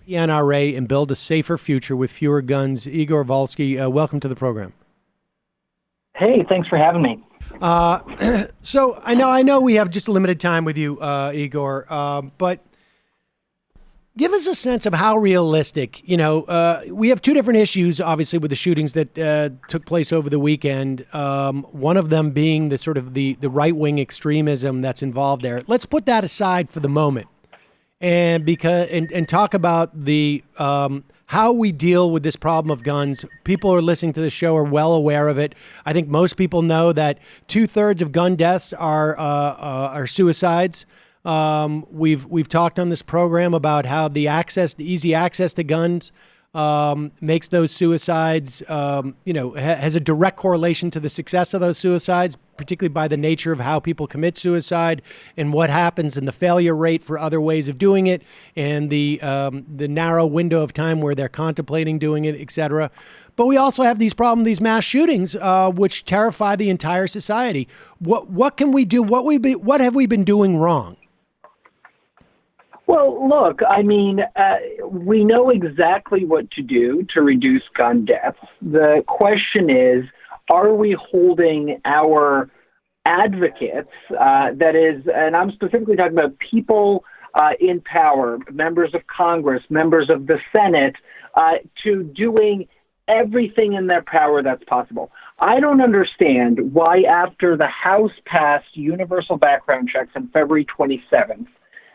the NRA and build a safer future with fewer guns. Igor Volsky, welcome to the program. Hey, thanks for having me. So I know we have just a limited time with you, Igor, but give us a sense of how realistic, we have two different issues, obviously, with the shootings that took place over the weekend. One of them being the sort of the right-wing extremism that's involved there. Let's put that aside for the moment and talk about the how we deal with this problem of guns. People who are listening to the show are well aware of it. I think most people know that 2/3 of gun deaths are suicides. We've talked on this program about how the easy access to guns makes those suicides, has a direct correlation to the success of those suicides, particularly by the nature of how people commit suicide and what happens in the failure rate for other ways of doing it and the narrow window of time where they're contemplating doing it, et cetera. But we also have these mass shootings, which terrify the entire society. What can we do? What have we been doing wrong? Well, look, we know exactly what to do to reduce gun deaths. The question is, are we holding our advocates, that is, and I'm specifically talking about people in power, members of Congress, members of the Senate, to doing everything in their power that's possible? I don't understand why, after the House passed universal background checks on February 27th,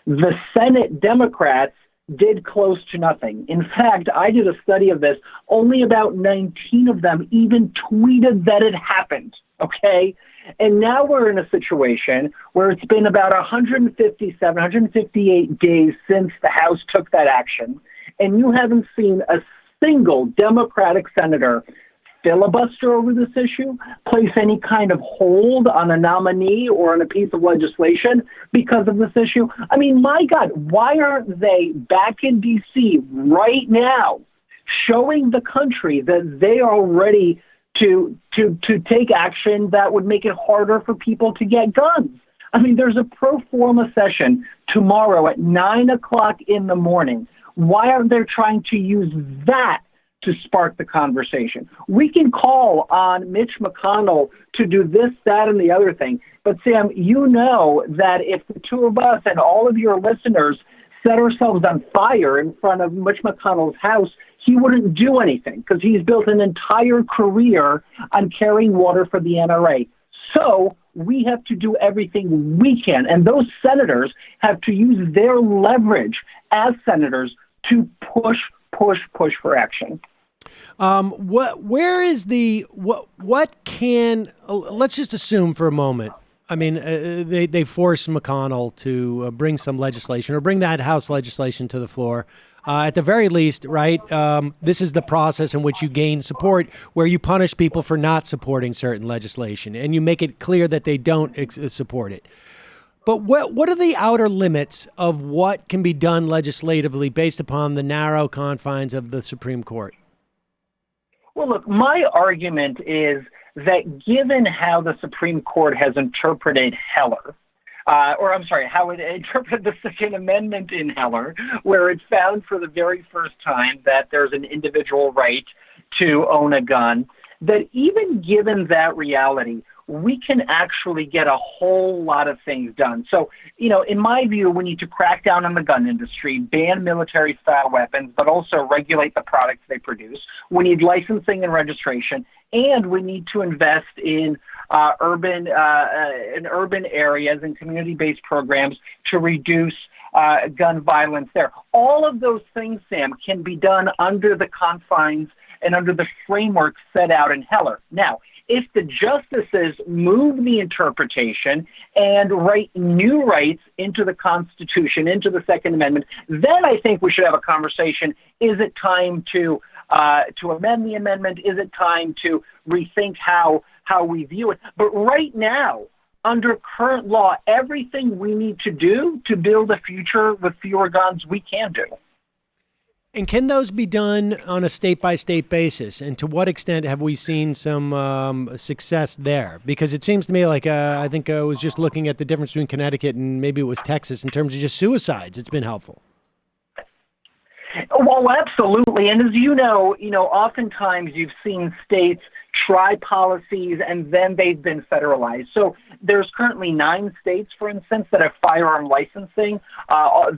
the Senate Democrats did close to nothing. In fact, I did a study of this. Only about 19 of them even tweeted that it happened, okay? And now we're in a situation where it's been about 158 days since the House took that action, and you haven't seen a single Democratic senator filibuster over this issue, place any kind of hold on a nominee or on a piece of legislation because of this issue. I mean, my God, why aren't they back in D.C. right now showing the country that they are ready to take action that would make it harder for people to get guns? I mean, there's a pro forma session tomorrow at 9 o'clock in the morning. Why aren't they trying to use that to spark the conversation? We can call on Mitch McConnell to do this, that, and the other thing. But Sam, you know that if the two of us and all of your listeners set ourselves on fire in front of Mitch McConnell's house, he wouldn't do anything because he's built an entire career on carrying water for the NRA. So we have to do everything we can. And those senators have to use their leverage as senators to push for action. Let's just assume for a moment. I mean, they force McConnell to bring some legislation or bring that House legislation to the floor. At the very least, right, this is the process in which you gain support, where you punish people for not supporting certain legislation and you make it clear that they don't support it. But what are the outer limits of what can be done legislatively based upon the narrow confines of the Supreme Court? Well, look, my argument is that given how the Supreme Court has interpreted Heller, how it interpreted the Second Amendment in Heller, where it found for the very first time that there's an individual right to own a gun, that even given that reality, we can actually get a whole lot of things done. So, in my view, we need to crack down on the gun industry, ban military-style weapons, but also regulate the products they produce. We need licensing and registration, and we need to invest in urban areas and community-based programs to reduce gun violence there. All of those things, Sam, can be done under the confines and under the framework set out in Heller. Now, if the justices move the interpretation and write new rights into the Constitution, into the Second Amendment, then I think we should have a conversation. Is it time to amend the amendment? Is it time to rethink how we view it? But right now, under current law, everything we need to do to build a future with fewer guns, we can do. And can those be done on a state-by-state basis? And to what extent have we seen some success there? Because it seems to me like I think I was just looking at the difference between Connecticut and maybe it was Texas in terms of just suicides. It's been helpful. Well, absolutely. And as oftentimes you've seen states try policies and then they've been federalized. So there's currently 9 states, for instance, that have firearm licensing.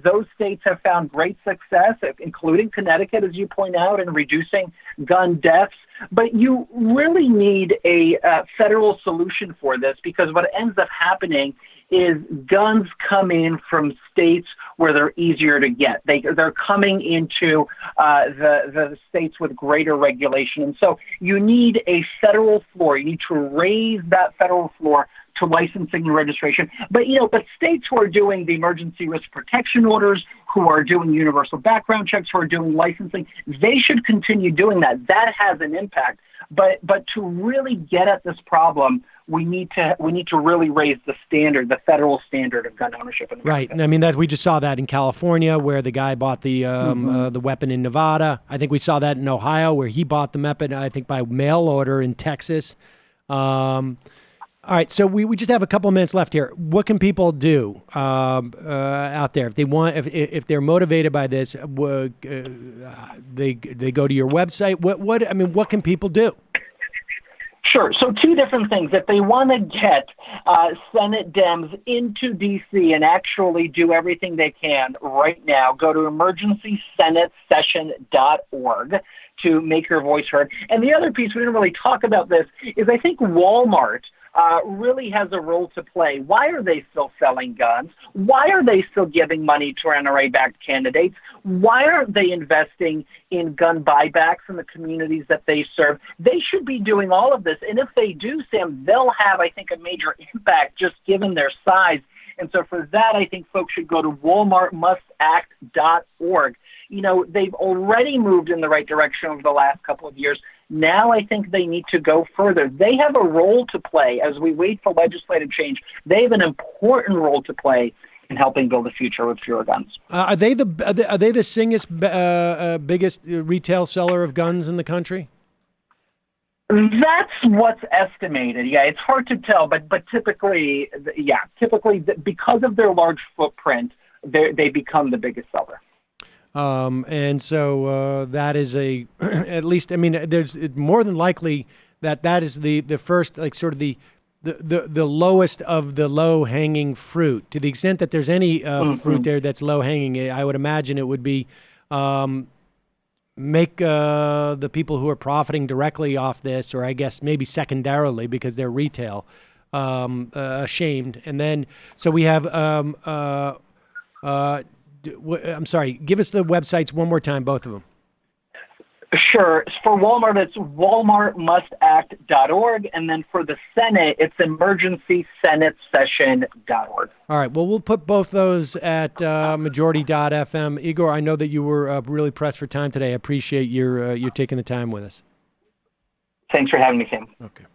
Those states have found great success, including Connecticut, as you point out, in reducing gun deaths. But you really need a federal solution for this, because what ends up happening is guns come in from states where they're easier to get. They're coming into the states with greater regulation. And so you need a federal floor. You need to raise that federal floor to licensing and registration. But states who are doing the emergency risk protection orders, who are doing universal background checks, who are doing licensing, they should continue doing that. That has an impact. But to really get at this problem, we need to really raise the standard, the federal standard of gun ownership in America. Right. I mean, we just saw that in California, where the guy bought the weapon in Nevada. I think we saw that in Ohio, where he bought the weapon, I think, by mail order in Texas. All right, so we just have a couple of minutes left here. What can people do out there if they want, if they're motivated by this? They go to your website. What can people do? Sure. So 2 different things. If they want to get Senate Dems into D.C. and actually do everything they can right now, go to emergencysenatesession.org to make your voice heard. And the other piece, we didn't really talk about this, is I think Walmart really has a role to play. Why are they still selling guns? Why are they still giving money to NRA-backed candidates? Why aren't they investing in gun buybacks in the communities that they serve? They should be doing all of this. And if they do, Sam, they'll have, I think, a major impact just given their size. And so for that, I think folks should go to walmartmustact.org. They've already moved in the right direction over the last couple of years. Now I think they need to go further. They have a role to play as we wait for legislative change. They have an important role to play in helping build a future with fewer guns. Are they the biggest retail seller of guns in the country? That's what's estimated. Yeah, it's hard to tell, but typically, because of their large footprint, they become the biggest seller. And so that is at least, there's more than likely that is the first, like, sort of the lowest of the low hanging fruit. To the extent that there's any fruit there that's low hanging, I would imagine it would be make the people who are profiting directly off this, or I guess maybe secondarily because they're retail, ashamed. And then, so we have, I'm sorry, give us the websites one more time, both of them. Sure. For Walmart, it's walmartmustact.org. And then for the Senate, it's emergencysenatesession.org. All right. Well, we'll put both those at majority.fm. Igor, I know that you were really pressed for time today. I appreciate your taking the time with us. Thanks for having me, Sam. Okay.